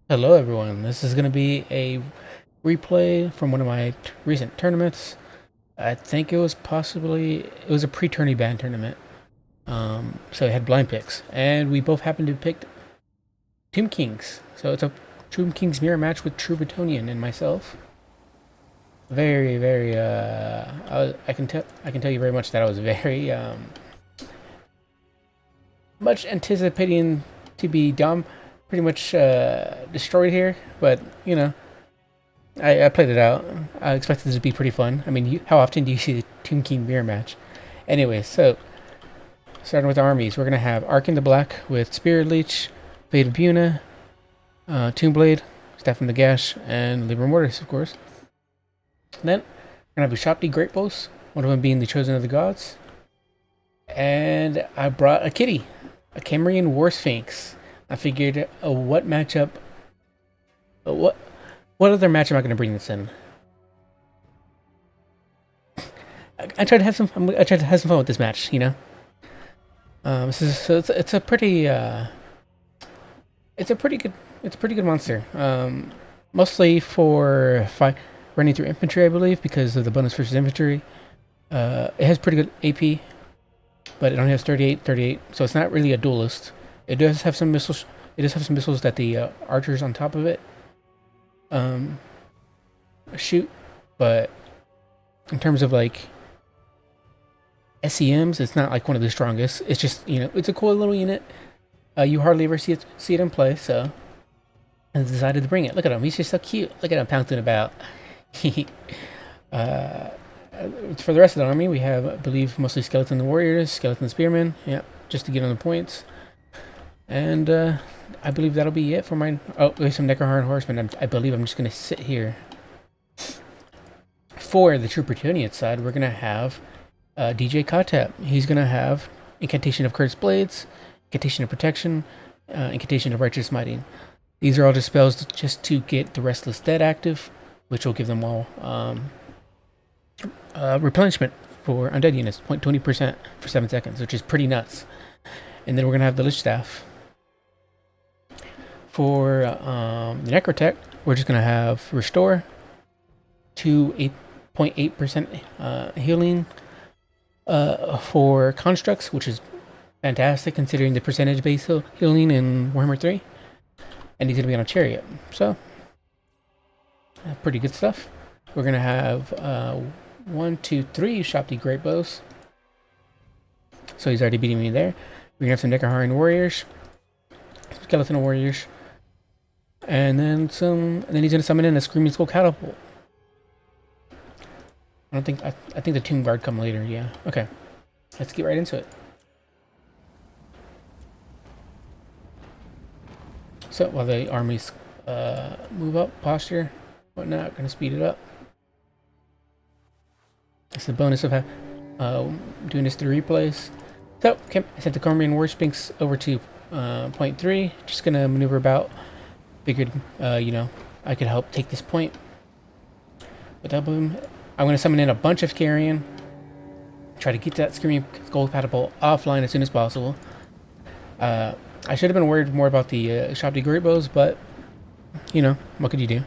Hello everyone, this is going to be a replay from one of my recent tournaments. I think it was a pre-tourney ban tournament. So it had blind picks, and we both happened to pick Tomb Kings. So it's a Tomb Kings mirror match with True Bretonian and myself. Very, I can tell you very much that I was very much anticipating to be pretty much destroyed here, but you know. I played it out. I expected this to be pretty fun. I mean, how often do you see the Tomb King mirror match? Anyway, so starting with armies, we're gonna have Ark in the Black with Spirit Leech, Fate of Buna, Tomb Blade, Staff from the Gash, and Libra Mortis, of course. Then we're gonna have Ushapti Great Bows, one of them being the Chosen of the Gods. And I brought a kitty, a KHEMRIAN War Sphinx. I figured, what matchup? What other match am I going to bring this in? I tried to have some. I tried to have some fun with this match. You know, it's a pretty it's a pretty good monster. Mostly for running through infantry, I believe, because of the bonus versus infantry. It has pretty good AP, but it only has 38, so it's not really a duelist. It does have some missiles. It does have some missiles that the archers on top of it shoot, but in terms of like SEMs, it's not like one of the strongest. It's just, you know, it's a cool little unit. You hardly ever see it in play, so I decided to bring it. Look at him, he's just so cute. Look at him pouncing about. uh, for the rest of the army, we have, I believe, mostly skeleton warriors, skeleton spearmen. Yeah, just to get on the points. And I believe that'll be it for mine. Oh, there's some Necrohorn horsemen. I believe I'm just gonna sit here. For the True Bretonian side, we're gonna have DJ Kotep. He's gonna have Incantation of Cursed Blades, Incantation of Protection, Incantation of Righteous Smiting. These are all just spells just to get the Restless Dead active, which will give them all replenishment for undead units, 0.20% for 7 seconds, which is pretty nuts. And then we're gonna have the Lich Staff. For the Necrotech, we're just gonna have Restore to 8.8% healing for constructs, which is fantastic considering the percentage base healing in Warhammer 3. And he's gonna be on a chariot, so pretty good stuff. We're gonna have 1, 2, 3 Ushapti Great Bows, so he's already beating me there. We're gonna have some Necrohorn warriors, skeleton warriors, and then some. And then he's gonna summon in a Screaming Skull Catapult. I think the Tomb Guard come later. Yeah. Okay. Let's get right into it. So while the armies move up, posture, whatnot, gonna speed it up. That's the bonus of doing this through replays. So okay, I set the KHEMRIAN War Sphinx over to 0.3. Just gonna maneuver about. Figured, you know, I could help take this point. With help of him, I'm gonna summon in a bunch of Carrion. Try to get that Screaming Skull Catapult offline as soon as possible. I should have been worried more about the Ushapti Great Bows, but you know, what could you do?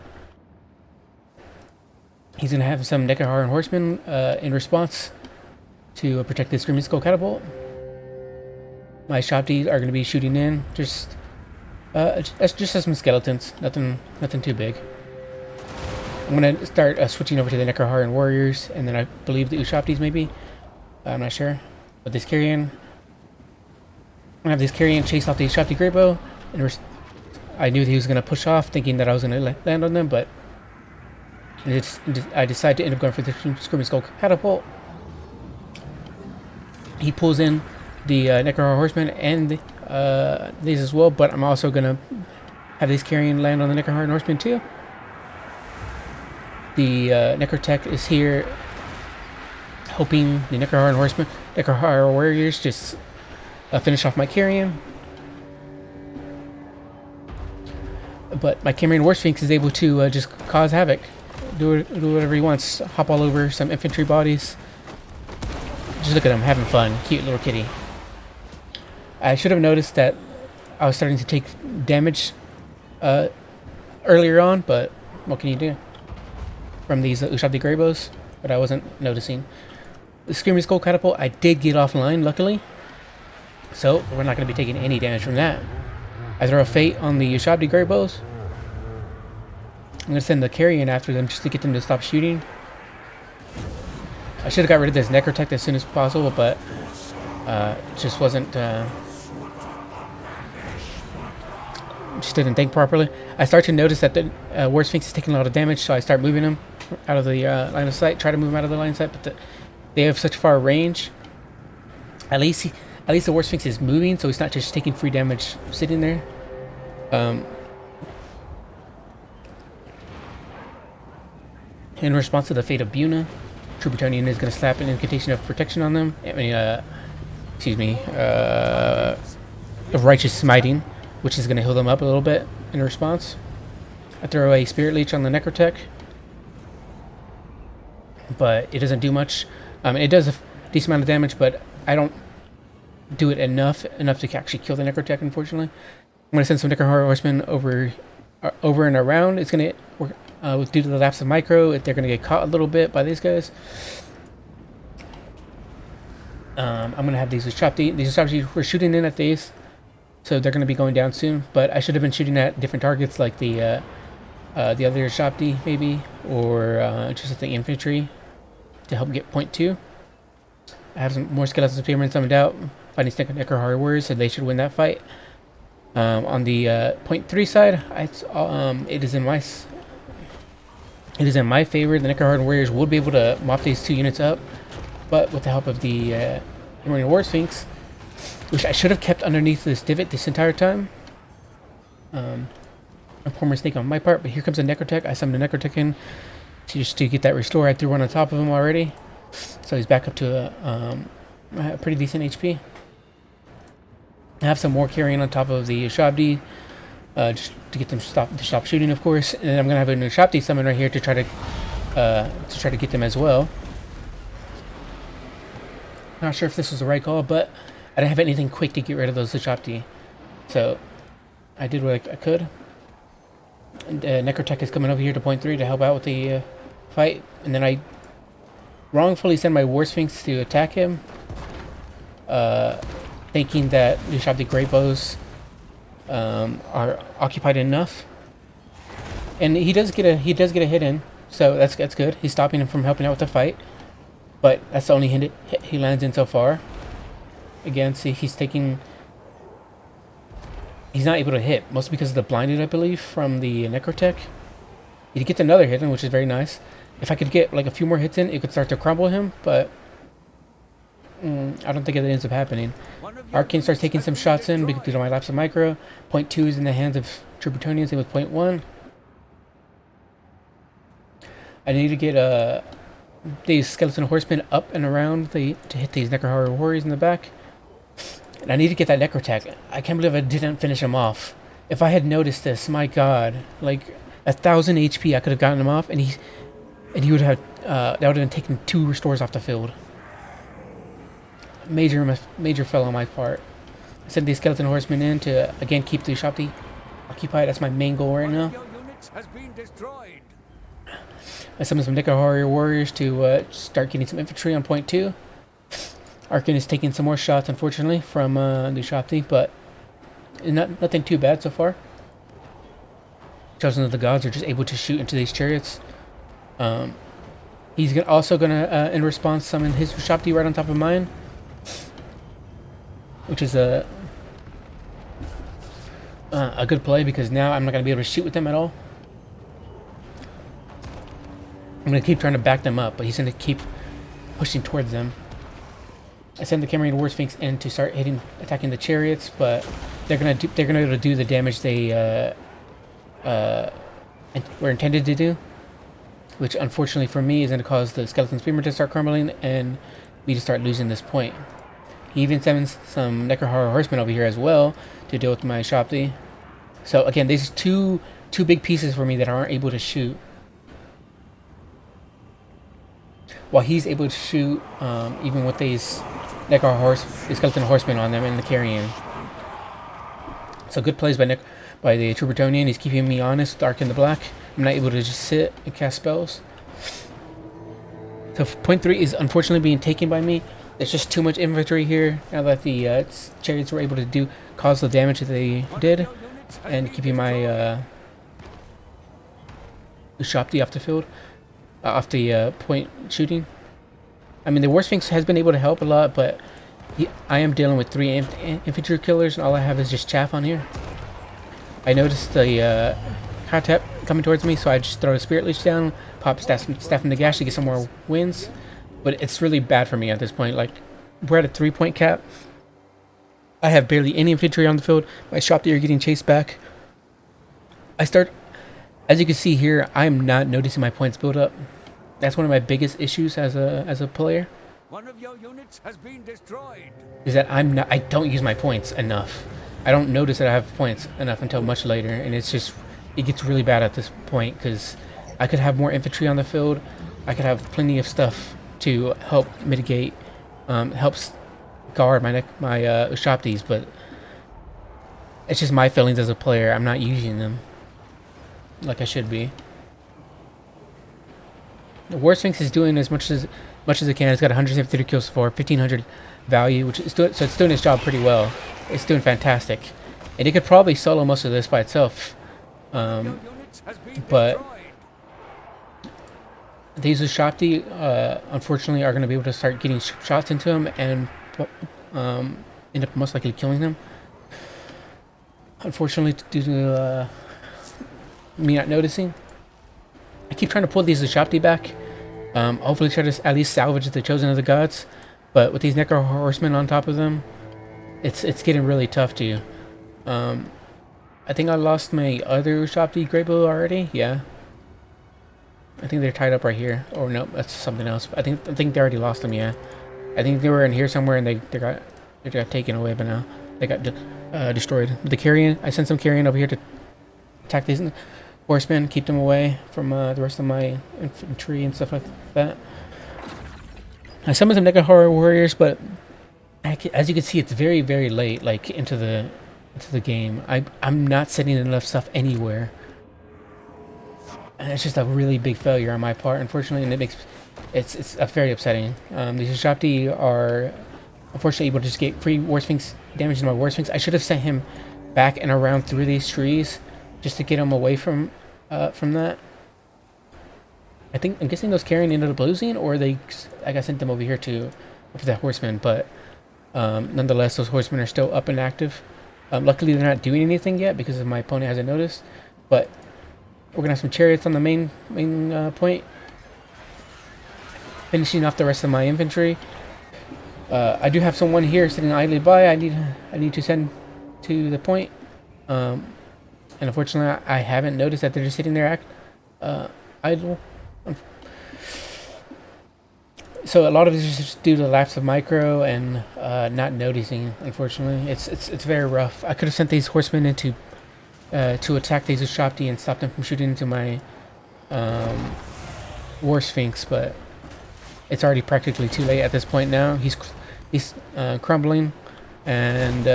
He's gonna have some Necrohorn horsemen in response to protect the Screaming Skull Catapult. My Ushapti are gonna be shooting in, just as some skeletons, nothing too big. I'm gonna start switching over to the Necrohorn warriors, and then I believe the Ushaptis maybe. I'm not sure, but this Carrion. I'm gonna have this Carrion chase off the Ushapti Great Bow, and I knew that he was gonna push off, thinking that I was gonna land on them, but I decided to end up going for the Screaming Skull Catapult. He pulls in the Necrohorn horsemen and these as well, but I'm also gonna have this Carrion land on the Necrohorn horsemen too. The Necrotech is here helping the Necrohorn warriors just finish off my Carrion. But my KHEMRIAN War Sphinx is able to just cause havoc, do whatever he wants, hop all over some infantry bodies. Just look at him having fun, cute little kitty. I should have noticed that I was starting to take damage earlier on, but what can you do? From these Ushabti Greybos, but I wasn't noticing. The Screaming Skull Catapult, I did get offline, luckily. So, we're not going to be taking any damage from that. I throw a Fate on the Ushabti Greybos. I'm going to send the Carrion after them just to get them to stop shooting. I should have got rid of this Necrotech as soon as possible, but just wasn't... just didn't think properly. I start to notice that the War Sphinx is taking a lot of damage, so I start moving them out of the line of sight. Try to move them out of the line of sight, but they have such far range. At least the War Sphinx is moving, so he's not just taking free damage sitting there. In response to the fate of Buna, True Bretonian is going to slap an incantation of protection on them. I mean, excuse me, of Righteous Smiting, which is going to heal them up a little bit in response. I throw a Spirit Leech on the Necrotech, but it doesn't do much. It does a decent amount of damage, but I don't do it enough to actually kill the Necrotech, unfortunately. I'm going to send some Necrohorror Horsemen over and around. It's going to work due to the lapse of micro, if they're going to get caught a little bit by these guys. I'm going to have these Ushabti. These Ushabti we're shooting in at these, so they're going to be going down soon. But I should have been shooting at different targets, like the other Ushabti, maybe, or just at the infantry to help get point 2. I have some more Skeletons and Spearmen summoned out, fighting Necrohorror Warriors, so they should win that fight. On the point 3 side, it is in my favor. The Necrohorror Warriors will be able to mop these 2 units up, but with the help of the KHEMRIAN War Sphinx, which I should have kept underneath this divot this entire time. A poor mistake on my part, but here comes a Necrotech. I summoned a Necrotech in just to get that restore. I threw one on top of him already, so he's back up to a pretty decent HP. I have some more carrying on top of the Ushabti, just to get them to stop shooting, of course. And then I'm gonna have a Ushabti summon right here to try to get them as well. Not sure if this was the right call, but I didn't have anything quick to get rid of those Ushabti, so I did what I could. And Necrotech is coming over here to point 3 to help out with the fight, and then I wrongfully send my War Sphinx to attack him, thinking that the Ushabti Greybos are occupied enough, and he does get a hit in, so that's good. He's stopping him from helping out with the fight, but that's the only hit he lands in so far. Again, see, he's not able to hit, mostly because of the blinded, I believe, from the Necrotech. He gets another hit in, which is very nice. If I could get like a few more hits in, it could start to crumble him, but I don't think it ends up happening. Arcane starts taking some shots in because of my lapse of micro. Point 2 is in the hands of True Bretonians, same with point 1. I need to get these Skeleton Horsemen up and around to hit these Necrohorror Warriors in the back. And I need to get that Necrotech. I can't believe I didn't finish him off. If I had noticed this, my god, like 1,000 HP, I could have gotten him off, and he would have that would have taken 2 restores off the field. Major fail on my part. I sent these Skeleton Horsemen in to again keep the Ushabti occupied. That's my main goal right now. I summoned some Necrohorror Warriors to start getting some infantry on point 2. Arcane is taking some more shots, unfortunately, from the Ushabti, but nothing too bad so far. Chosen of the Gods are just able to shoot into these chariots. He's also gonna, in response, summon his Ushabti right on top of mine, which is a good play because now I'm not gonna be able to shoot with them at all. I'm gonna keep trying to back them up, but he's gonna keep pushing towards them. I send the KHEMRIAN War Sphinx in to start attacking the chariots, but they're gonna be able to do the damage they were intended to do, which unfortunately for me is gonna cause the Skeleton Spearmen to start crumbling and me to start losing this point. He even summons some Necrohorror Horsemen over here as well to deal with my Ushabti. So again, these are two big pieces for me that aren't able to shoot. While he's able to shoot, even with these Skeleton Horsemen on them and the Carrion. So good plays by by the Troopertonian. He's keeping me honest, dark in the black. I'm not able to just sit and cast spells. So point 3 is unfortunately being taken by me. There's just too much infantry here now that the chariots were able to cause the damage that they did, and keeping my Shopti off the field, off the point shooting. I mean, the War Sphinx has been able to help a lot, but I am dealing with 3 infantry killers, and all I have is just chaff on here. I noticed the Khatep coming towards me, so I just throw a Spirit Leech down, pop Staff in the Gash to get some more wins. But it's really bad for me at this point. Like, we're at a 3-point cap. I have barely any infantry on the field. My Shopti are getting chased back. As you can see here, I'm not noticing my points build up. That's one of my biggest issues as a player. One of your units has been destroyed. Is that I don't use my points enough. I don't notice that I have points enough until much later, and it gets really bad at this point because I could have more infantry on the field. I could have plenty of stuff to help mitigate, helps guard my Shoptis, but it's just my feelings as a player. I'm not using them like I should be. The War Sphinx is doing as much as it can. It's got 173 kills for 1,500 value, which is so it's doing its job pretty well. It's doing fantastic, and it could probably solo most of this by itself. But these Shopti, unfortunately, are going to be able to start getting shots into him and end up most likely killing him. Unfortunately, due to me not noticing, I keep trying to pull these Shopti back. Hopefully, try to at least salvage the Chosen of the Gods. But with these Necro Horsemen on top of them, it's getting really tough to. I think I lost my other Shopti Greybow already. Yeah. I think they're tied up right here. Or no, that's something else. I think they already lost them. Yeah. I think they were in here somewhere and they got taken away. But now they got destroyed. The carrion. I sent some carrion over here to attack these horsemen, keep them away from the rest of my infantry and stuff like that. I summoned some Necro Horror Warriors, but as you can see, it's very, very late, like into the game. I'm not setting enough stuff anywhere, and it's just a really big failure on my part, unfortunately, and it's very upsetting. These Shopti are unfortunately able to just get free War Sphinx damage to my War Sphinx. I should have sent him back and around through these trees just to get him away from that. I'm guessing those carrying ended up losing, or I sent them over here for that horseman, but nonetheless, those horsemen are still up and active. Luckily, they're not doing anything yet because my opponent hasn't noticed, but we're gonna have some chariots on the main point, finishing off the rest of my infantry. I do have someone here sitting idly by. I need to send to the point, and unfortunately, I haven't noticed that they're just sitting there idle. So a lot of it is just due to the lapse of micro and not noticing. Unfortunately, it's very rough. I could have sent these horsemen into to attack these Shopti and stop them from shooting into my War Sphinx, but it's already practically too late at this point now. He's crumbling, and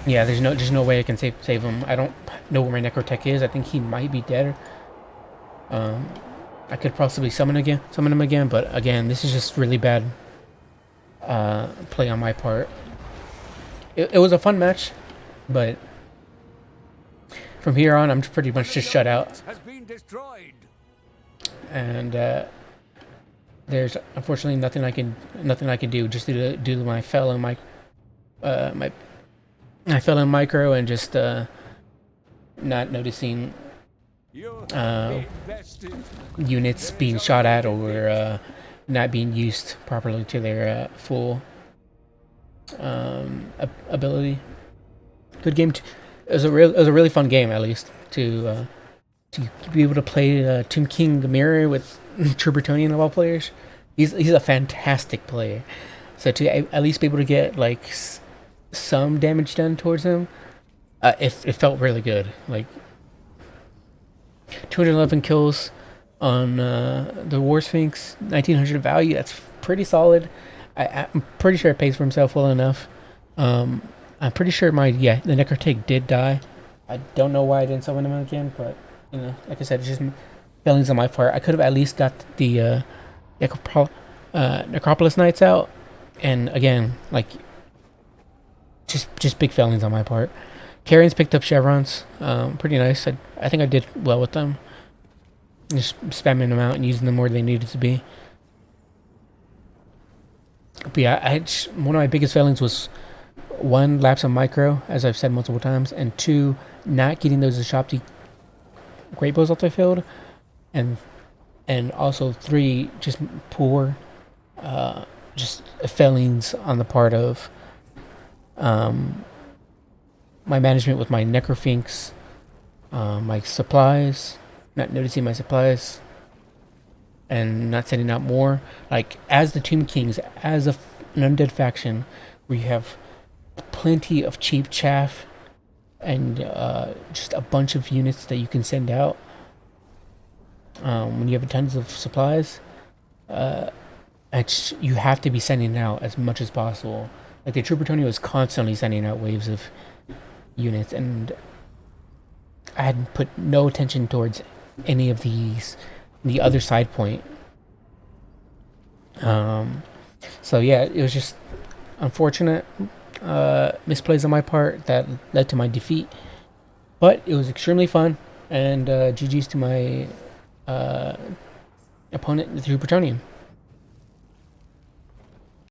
yeah, there's no way I can save him. I don't know where my Necrotech is. I think he might be dead. I could possibly summon him again, but again, this is just really bad play on my part. It was a fun match, but from here on, I'm pretty much just shut out. And there's unfortunately nothing I can do just due to my fell in micro and just not noticing units being shot at or not being used properly to their full ability. Good game. It was a really fun game, at least to be able to play Tomb King Mirror with Troopertonian of all players. He's a fantastic player. So to at least be able to get like some damage done towards him, it felt really good. Like 211 kills on the War Sphinx, 1900 value. That's pretty solid. I'm pretty sure it pays for himself well enough. I'm pretty sure the Necrotic did die. I don't know why I didn't summon him again, but like I said, it's just failings on my part. I could have at least got the Necropolis Knights out, and again, like just big failings on my part. Carrions picked up chevrons, pretty nice. I think I did well with them. Just spamming them out and using them where they needed to be. But yeah, one of my biggest failings was one, lapse on micro, as I've said multiple times, and two, not getting those Ashopti great bows off the field, and also three, just poor, just failings on the part of my management with my Necrofinks, my supplies, not noticing my supplies, and not sending out more. Like, as the Tomb Kings, as an undead faction, we have plenty of cheap chaff and just a bunch of units that you can send out. When you have tons of supplies, you have to be sending out as much as possible. Like, the Trooper Tony was constantly sending out waves of units, and I had put no attention towards any of these, the other side point. So yeah, it was just unfortunate misplays on my part that led to my defeat, but it was extremely fun, and GG's to my opponent, the Plutonium.